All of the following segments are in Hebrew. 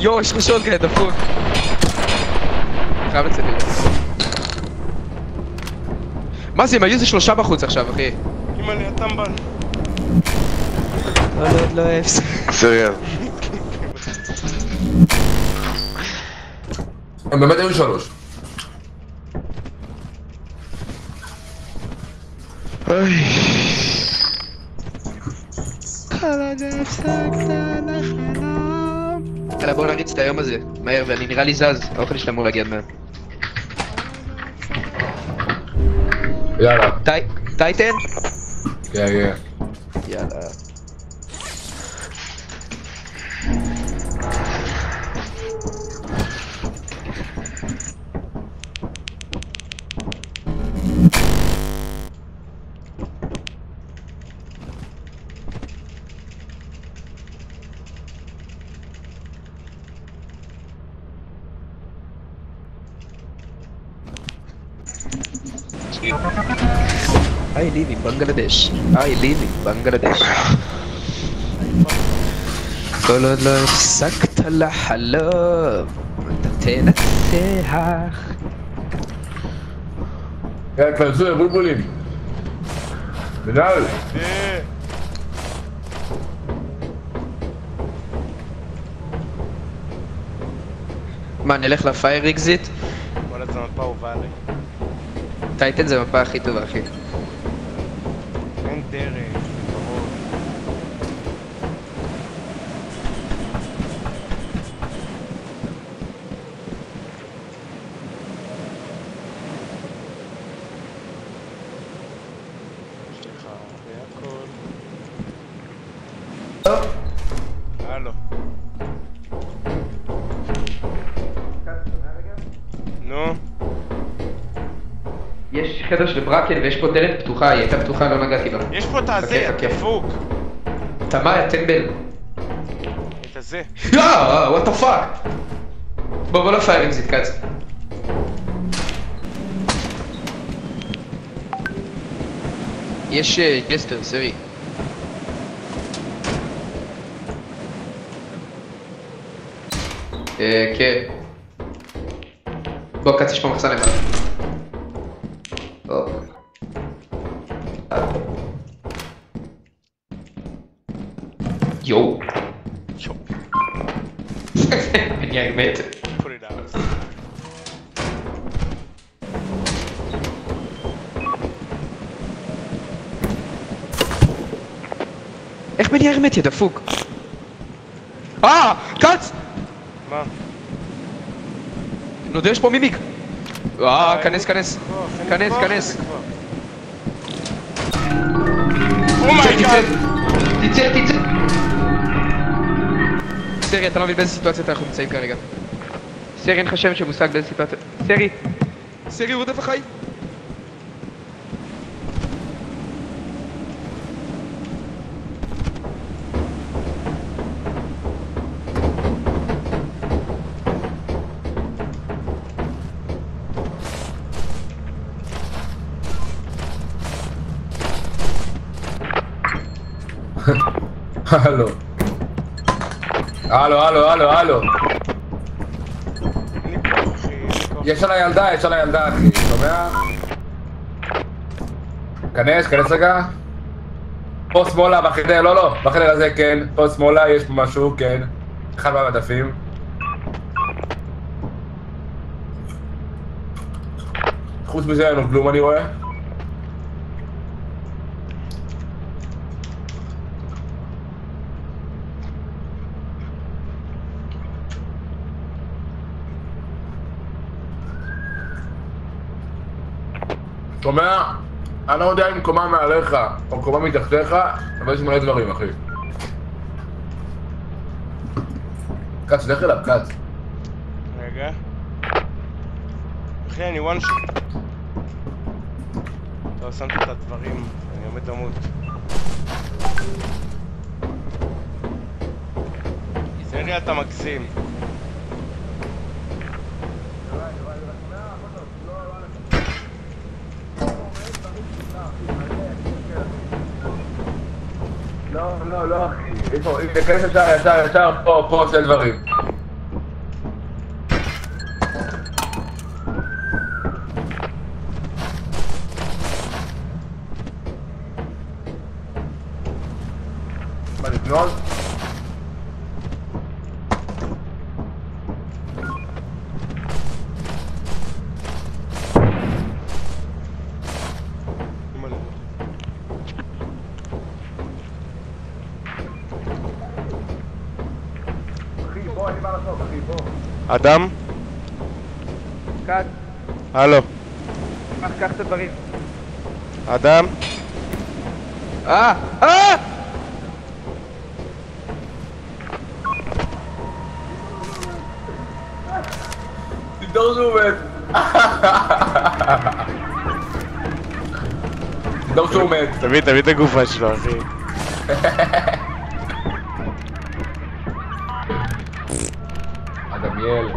יואו, יש לך שוטגן, דפוק. חייב לצאת לי. מה זה, הם היו זה 3 בחוץ עכשיו, אחי. אמא לי, הטמבל. לא, לא, לא אוהב. סרייב. הם באמת היו 3. אוי. יאללה, בואו נריץ את היום הזה, מהר, ואני נראה לי זז. האוכל שלה אמור להגיע מהר. יאללה. טייטן? כן, כן. יאללה. I live in Bangladesh. I live in Bangladesh. כל עוד לא הפסקת לחלום, אתה תנצח. יאללה, כנסו, בולבולים. בנאל. מה, נלך לפייר אקזיט? וואלה, זה מפה אהובה עליי. טייטן זה המפה הכי טובה, אחי. אין דרך, ברור. יש לך והכל. הלו. נו. יש חדר של ברקן ויש פה דלת פתוחה, היא הייתה פתוחה, לא נגעתי בה. יש פה את הזה, הדפוק. תמה, הטמבל. את הזה. what the fuck? בוא לפייר אקזיט, קאץ. יש גסטר, סרי. כן. בוא, קאץ, יש פה מחסן למעלה. יואו. אני מת. put it out. איך בני הרמט יא דפוק? קאץ! מה? נו, יש פה מימיק. כנס. כנס. אומייגאד! תצא. סרי, אתה לא מבין באיזה סיטואציות אנחנו נמצאים כרגע. סרי, אין לך שם שמושג באיזה סיטואציות. סרי, הוא רודף אחי. הלו. הלו. יש על הילדה, אחי. שומע? כנס רגע. פה שמאלה, בחדר, לא. בחדר הזה, כן. פה שמאלה, יש פה משהו, כן. אחד מהמדפים. חוץ מזה אין לו כלום, אני רואה. שומע? אני לא יודע אם קומה מעליך או קומה מתחתיך, אבל יש מלא דברים, אחי. קאץ, לך אליו, קאץ. רגע. אחי, אני וואן שוט. טוב, שמתי את הדברים, אני עומד למות. סרי, אתה מגזים. לא, אחי. נכנס ישר, פה עושה דברים. פה, אני בא לסוף, אחי, פה. אדם? כאן, הלו. קח את הדברים. אדם? אה! תדור שהוא מת. תדור שהוא מת. תביא את הגופה שלו, אחי. אדמיאל.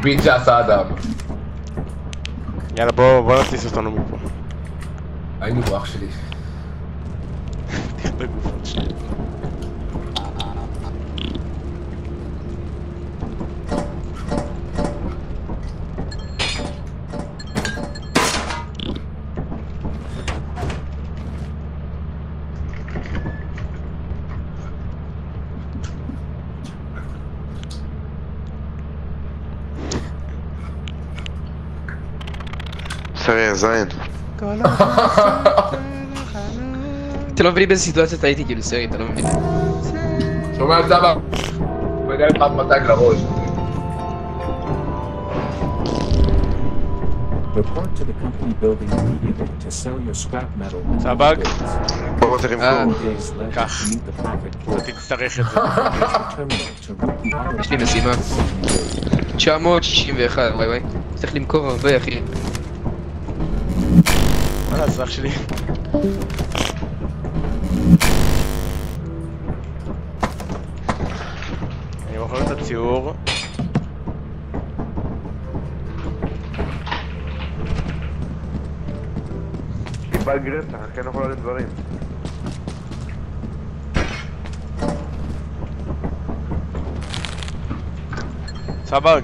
ביט שעשה אדם. יאללה, בוא נטיס אותנו מפה. היינו באח שלי. תראה את הגופות שלי. סריה, זין. אתה לא מבין באיזה סיטואציות הייתי, כאילו, סרי, אתה לא מבין. שומע את סבא? הוא יודע לך מתג לראש. Report to the company building immediately to sell your scrap metal. סבג? בוא צריך למכור. Days left Kach. to meet the profit אתה quota. תצטרך את זה. Terminal to route the auto. יש לי משימה. 961, וואי. צריך למכור הרבה, אחי. וואלה, זה אח שלי. אני מוכר את הציור. קיבל גרסה, כן יכול לעלות דברים. סבג,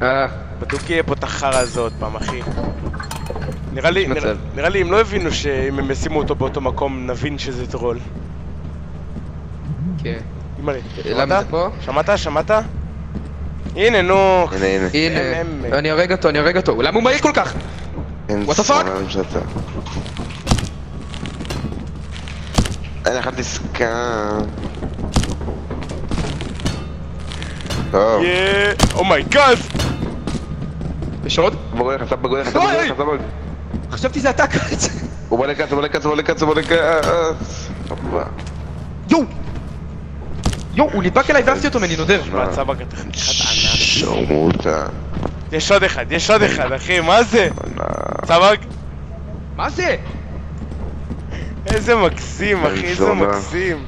אה, בדוק יהיה פה את החרא הזה עוד פעם, אחי. נראה לי, מצב. נראה לי הם לא הבינו שאם הם ישימו אותו באותו מקום נבין שזה טרול. כן. אימא'לה, למה זה פה? שמעת? הנה, נו. הנה. הנה, אני הורג אותו. למה הוא מהיר כל כך? אין What the fuck? סמל שאתה. אין לך עסקה. טוב. אומייגאד! יש עוד? בוא לך, סבג, אוי! חשבתי זה אתה קץ. הוא בא לקץ. יואו, הוא נדבק אליי והעפתי אותו ממני, נודר. מה, סבג, אתה חתיכת ענק. שרמוטה. יש עוד אחד, אחי, מה זה? סבג? מה זה? איזה מקסים, אחי, איזה זונה. מקסים.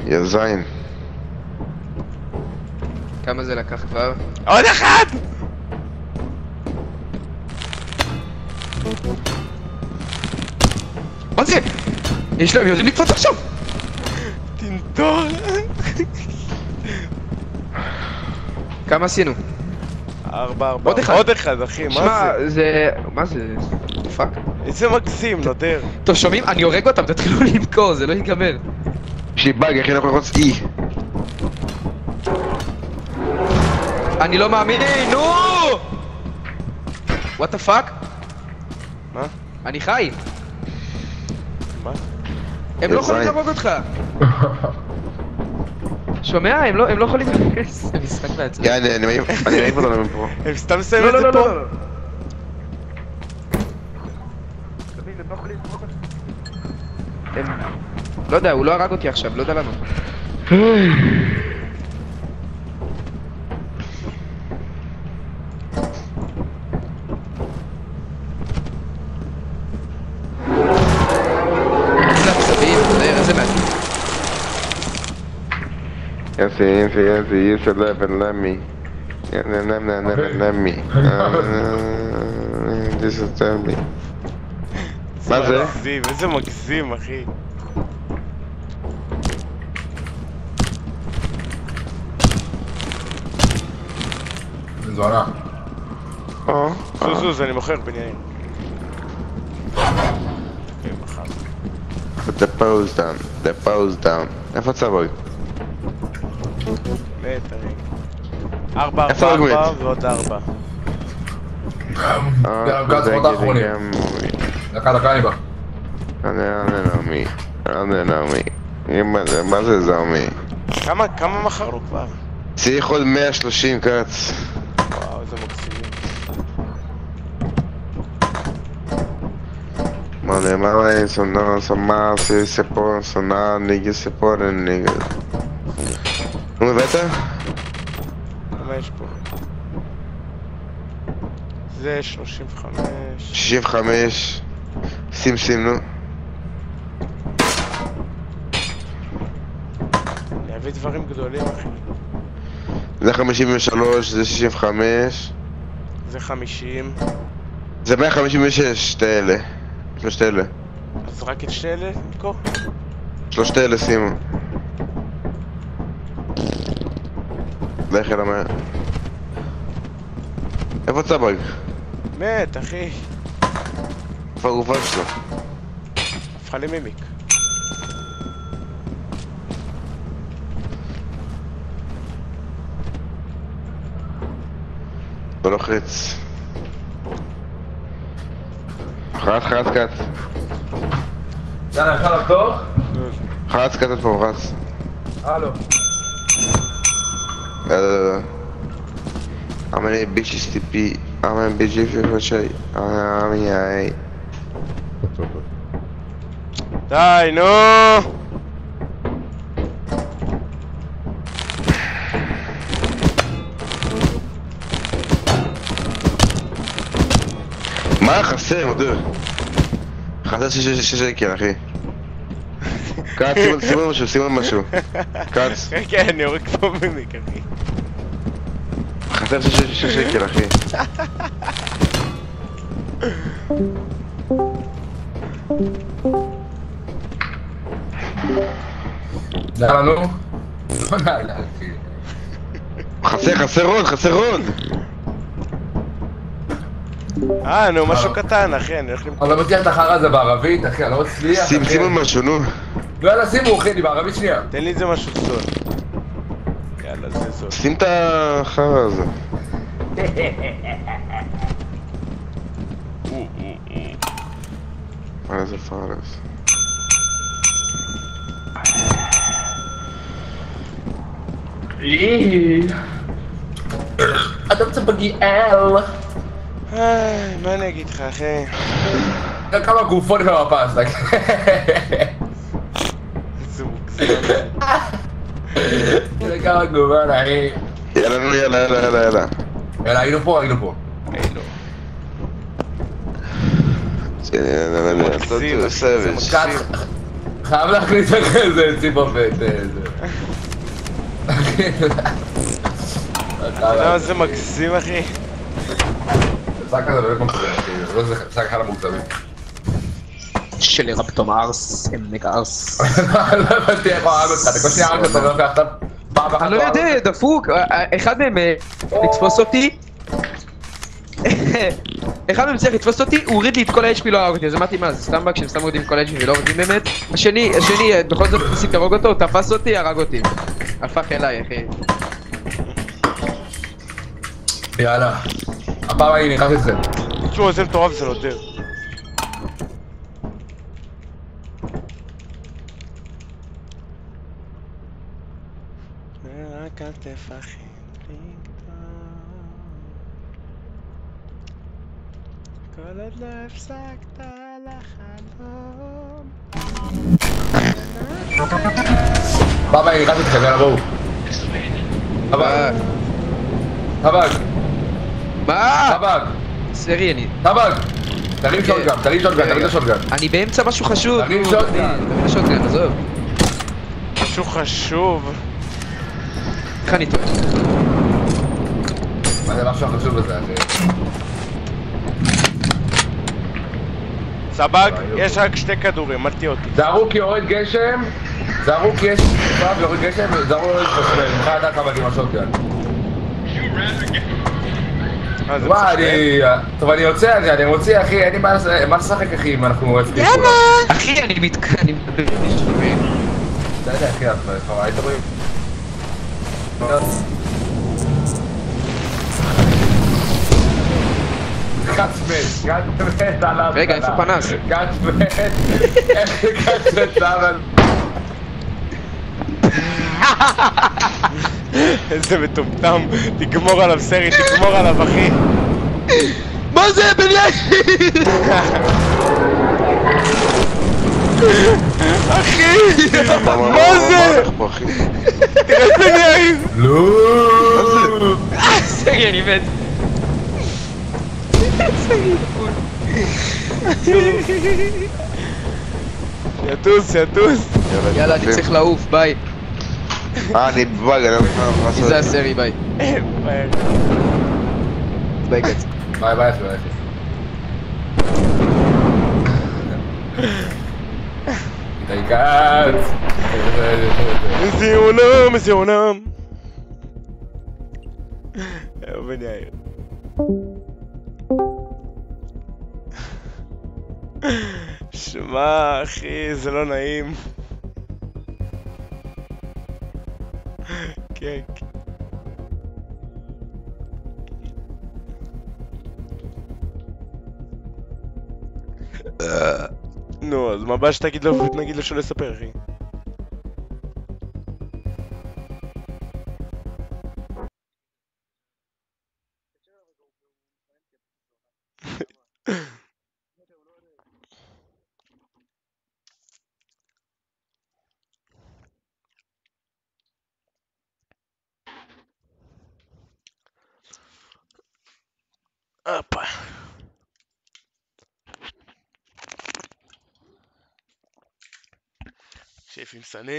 יא זין. כמה זה לקח כבר? עוד אחד! מה זה? יש להם, יודעים לקפוץ עכשיו! טינטור. כמה עשינו? 4. עוד אחד. עוד אחד, אחי, מה שמע, זה? זה... מה זה? פאק. איזה מקסים, נודר. טוב, שומעים? אני הורג אותם, תתחילו למכור, זה לא ייגמר. יש לי באג, איך אני יכול ללחוץ אי? אני לא מאמין, נו! וואט דה פאק? מה? אני חי! מה? הם לא יכולים להרוג אותך! שומע? הם לא יכולים להיכנס. זה משחק בעצמם. יאללה, אני מעיף אותנו מפה. הם סתם שמים את זה פה? הם... לא יודע, הוא לא הרג אותי עכשיו, לא יודע למה. איזה עצבים, איזה מעטים. יאסי, you should live and let me. let me. This is tell me. מה זה? מקסים, איזה מקסים, אחי. זונה. זוז, אני מוכר בניין. Put the pose down. איפה צבוי? מת, הרי. 4 איפה הוא מת? ועוד 4. גז עוד האחרונים. דקה אני בא. אני לא מי. נעמי. מה זה זרמי? כמה מכרנו כבר? צריך עוד 130 קץ. וואו, איזה מקסימים. Mane mala sonando sama se por sonar nigga se por nigga. Vamos ver tá? כמה יש פה? זה 35. 65. שים נו. להביא דברים גדולים אחי. זה 53, זה 65. זה 50. זה 156 שתי אלה. שלושת אלה. אז רק את שני אלה נמכור? שלושת אלה שימו. לך אל המאה. איפה צבג? מת אחי. איפה הגופה שלו? הפכה לי מימיק. לא לוחץ. חרץ קט. יאללה, אפשר לחתוך? חרץ קט את פה, רץ. הלו. How many bitches TP? How many bitches you say? די, נו! מה חסר, מודר? חסר 6 שקל, אחי. קאץ, שים משהו. קאץ. כן, אני יורק פה מימיק, אחי. חסר 6 שקל, אחי. יאללה, נו. חסר עוד. נו, משהו קטן, אחי, אני הולך למכור. אני לא מצליח את החרא הזה בערבית, אחי, אני לא מצליח. שים משהו, נו. יאללה, שימו, אחי, אני בערבית שנייה. תן לי את זה משהו זול. יאללה, זה זול. שים את החרא הזה. מה זה פרס? אתה רוצה בגיאל. מה אני אגיד לך, אחי? כמה גופות כמה פסטה. איזה מוגזם. כמה גופות, אחי. יאללה. יאללה, היינו פה. היי, לא. חייב להכניס לך איזה ציפוף ואת זה. אתה יודע מה זה מקסים, אחי? שק כזה באמת מוקזם, אחי. זה שק אחד המוקזמים. שלי רפטום ארס, עמק ארס. לא הבנתי איך הוא הרג אותך, אתה כל שנייה הרג אותך, לא לוקח עכשיו פעם אחת. אני לא יודע, דפוק, אחד מהם לתפוס אותי. אחד מהם צריך לתפוס אותי, הוא הוריד לי את כל ה-HP, לא הרג אותי, אז אמרתי מה, זה סתם באג שהם סתם מורידים כל ה-HP ולא הורידים באמת. השני, בכל זאת ניסיתי להרוג אותו, הוא תפס אותי, הרג אותי. הפך אליי, אחי. יאללה. הפעם אני נכנס אתכם. תשמעו, איזה מטורף זה נותר. רק אל תפחד לגדול, כל עוד לא הפסקת לחלום. פעם אני נכנס אתכם, יאללה בואו. טבק. מה? סרי, אני... טבק. תרים שוטגן, שוטגן. אני באמצע משהו חשוב. תרים שוטגן. תרים שוטגן, עזוב. משהו חשוב. איך אני טועה? מה זה משהו חשוב בזה, אחי? סבג, יש רק 2 כדורים, אל תהיה אותי. זהרו כי יורד גשם, זהרו כי יש תקופה ויורד גשם, זהרו לא להתחשבן, אני חייב לדעת כמה עם השוטגן. וואי, טוב אני יוצא על זה, אני מוציא אחי, אין לי מה לשחק אחי אם אנחנו רצים כולם. אחי, אני מתקן... אתה יודע אחי, כבר היית רואים? גץ מת עליו. רגע, איפה פנס? גץ מת. איך גץ מת אבל? איזה מטומטם, תגמור עליו סרי, תגמור עליו אחי. מה זה בן יאיר? אחי! מה זה? תראה את בן יאיר! לא! סרי, אני מת. יטוס, יטוס. יאללה, אני צריך לעוף, ביי. אני בבאג, אני לא יודע מה מי לעשות. זה הסרי, ביי. ביי גץ. ביי ביי אחי, ביי אחי. איתי גץ! מזיונם, מזיונם. בן יאיר. שמע אחי, זה לא נעים. כן. נו, אז מה הבעיה שתגיד לו ונגיד לו שלא יספר אחי? הופה. שף עם סנה.